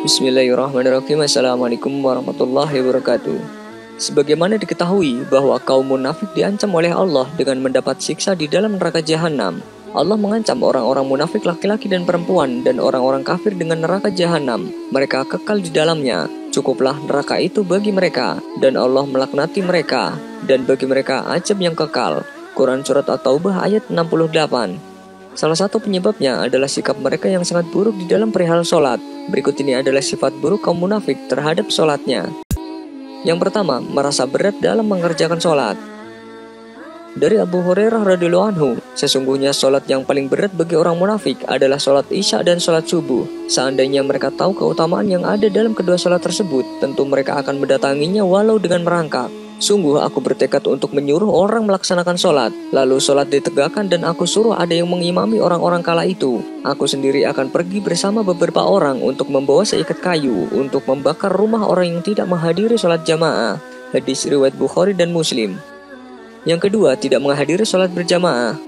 Bismillahirrahmanirrahim. Assalamualaikum warahmatullahi wabarakatuh. Sebagaimana diketahui bahwa kaum munafik diancam oleh Allah dengan mendapat siksa di dalam neraka jahanam. Allah mengancam orang-orang munafik laki-laki dan perempuan dan orang-orang kafir dengan neraka jahanam. Mereka kekal di dalamnya. Cukuplah neraka itu bagi mereka, dan Allah melaknati mereka, dan bagi mereka azab yang kekal. Quran Surat At-Taubah ayat 68. Salah satu penyebabnya adalah sikap mereka yang sangat buruk di dalam perihal sholat. Berikut ini adalah sifat buruk kaum munafik terhadap sholatnya. Yang pertama, merasa berat dalam mengerjakan sholat. Dari Abu Hurairah radhiyallahu anhu, sesungguhnya sholat yang paling berat bagi orang munafik adalah sholat isya dan sholat subuh. Seandainya mereka tahu keutamaan yang ada dalam kedua sholat tersebut, tentu mereka akan mendatanginya walau dengan merangkak. Sungguh aku bertekad untuk menyuruh orang melaksanakan sholat. Lalu sholat ditegakkan dan aku suruh ada yang mengimami orang-orang kala itu. Aku sendiri akan pergi bersama beberapa orang untuk membawa seikat kayu untuk membakar rumah orang yang tidak menghadiri sholat jamaah. Hadis riwayat Bukhari dan Muslim. Yang kedua, tidak menghadiri sholat berjamaah.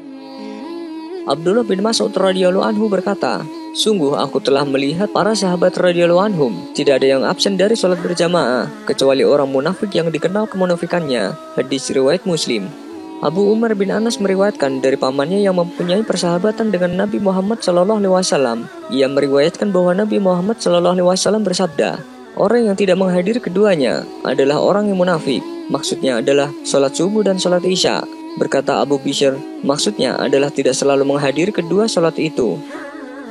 Abdullah bin Mas'ud radhiyallahu anhu berkata, sungguh aku telah melihat para sahabat radhiyallahu anhum tidak ada yang absen dari sholat berjamaah kecuali orang munafik yang dikenal kemunafikannya. Hadis riwayat Muslim. Abu Umar bin Anas meriwayatkan dari pamannya yang mempunyai persahabatan dengan Nabi Muhammad SAW. Ia meriwayatkan bahwa Nabi Muhammad SAW bersabda, orang yang tidak menghadiri keduanya adalah orang yang munafik. Maksudnya adalah sholat subuh dan sholat isya. Berkata Abu Bishr, maksudnya adalah tidak selalu menghadiri kedua sholat itu.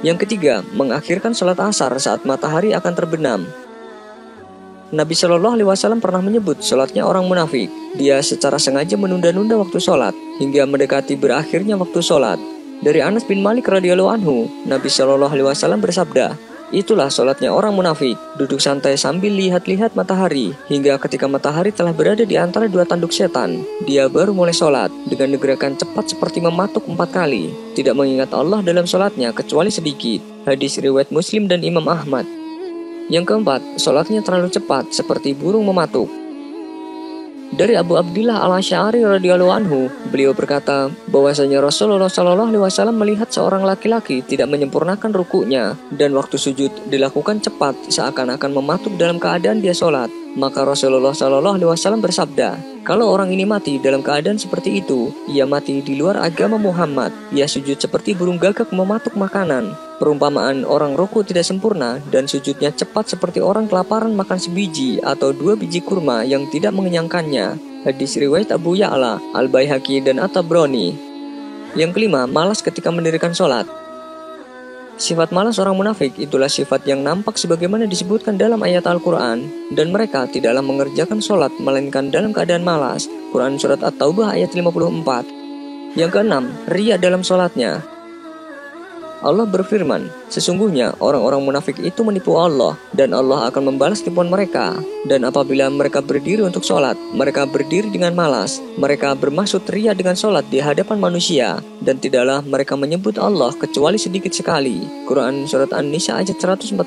Yang ketiga, mengakhirkan sholat asar saat matahari akan terbenam. Nabi Shallallahu Alaihi Wasallam pernah menyebut sholatnya orang munafik. Dia secara sengaja menunda-nunda waktu sholat hingga mendekati berakhirnya waktu sholat. Dari Anas bin Malik radhiyallahu anhu, Nabi Shallallahu Alaihi Wasallam bersabda, itulah sholatnya orang munafik, duduk santai sambil lihat-lihat matahari, hingga ketika matahari telah berada di antara dua tanduk setan, dia baru mulai sholat, dengan gerakan cepat seperti mematuk 4 kali, tidak mengingat Allah dalam sholatnya kecuali sedikit. Hadis riwayat Muslim dan Imam Ahmad. Yang keempat, sholatnya terlalu cepat seperti burung mematuk. Dari Abu Abdillah Al-Asy'ari radhiyallahu anhu, beliau berkata bahwasanya Rasulullah SAW melihat seorang laki-laki tidak menyempurnakan rukuknya dan waktu sujud dilakukan cepat seakan-akan mematuk dalam keadaan dia sholat. Maka Rasulullah SAW bersabda, kalau orang ini mati dalam keadaan seperti itu, ia mati di luar agama Muhammad. Ia sujud seperti burung gagak mematuk makanan. Perumpamaan orang ruku tidak sempurna dan sujudnya cepat seperti orang kelaparan makan sebiji atau 2 biji kurma yang tidak mengenyangkannya. Hadis riwayat Abu Ya'la, Al-Baihaqi dan At-Tabrani. Yang kelima, malas ketika mendirikan sholat. Sifat malas orang munafik itulah sifat yang nampak sebagaimana disebutkan dalam ayat Al-Quran, dan mereka tidaklah mengerjakan sholat melainkan dalam keadaan malas. Quran Surat At-Taubah ayat 54. Yang keenam, riya dalam sholatnya. Allah berfirman, sesungguhnya orang-orang munafik itu menipu Allah, dan Allah akan membalas tipuan mereka. Dan apabila mereka berdiri untuk sholat, mereka berdiri dengan malas. Mereka bermaksud riya dengan sholat di hadapan manusia, dan tidaklah mereka menyebut Allah kecuali sedikit sekali. Quran Surat An-Nisa ayat 142.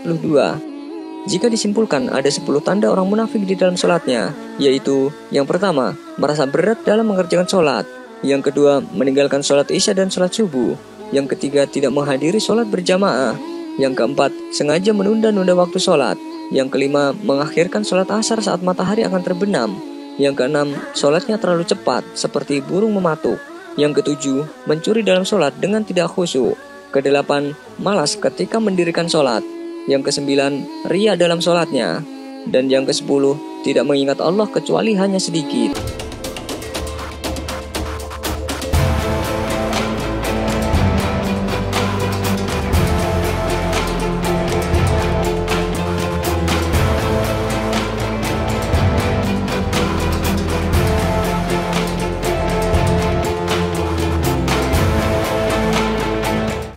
Jika disimpulkan ada 10 tanda orang munafik di dalam sholatnya, yaitu yang pertama, merasa berat dalam mengerjakan sholat. Yang kedua, meninggalkan sholat isya dan sholat subuh. Yang ketiga, tidak menghadiri sholat berjamaah. Yang keempat, sengaja menunda-nunda waktu sholat. Yang kelima, mengakhirkan sholat asar saat matahari akan terbenam. Yang keenam, sholatnya terlalu cepat, seperti burung mematuk. Yang ketujuh, mencuri dalam sholat dengan tidak khusyuk. Kedelapan, malas ketika mendirikan sholat. Yang kesembilan, riya dalam sholatnya. Dan yang kesepuluh, tidak mengingat Allah kecuali hanya sedikit.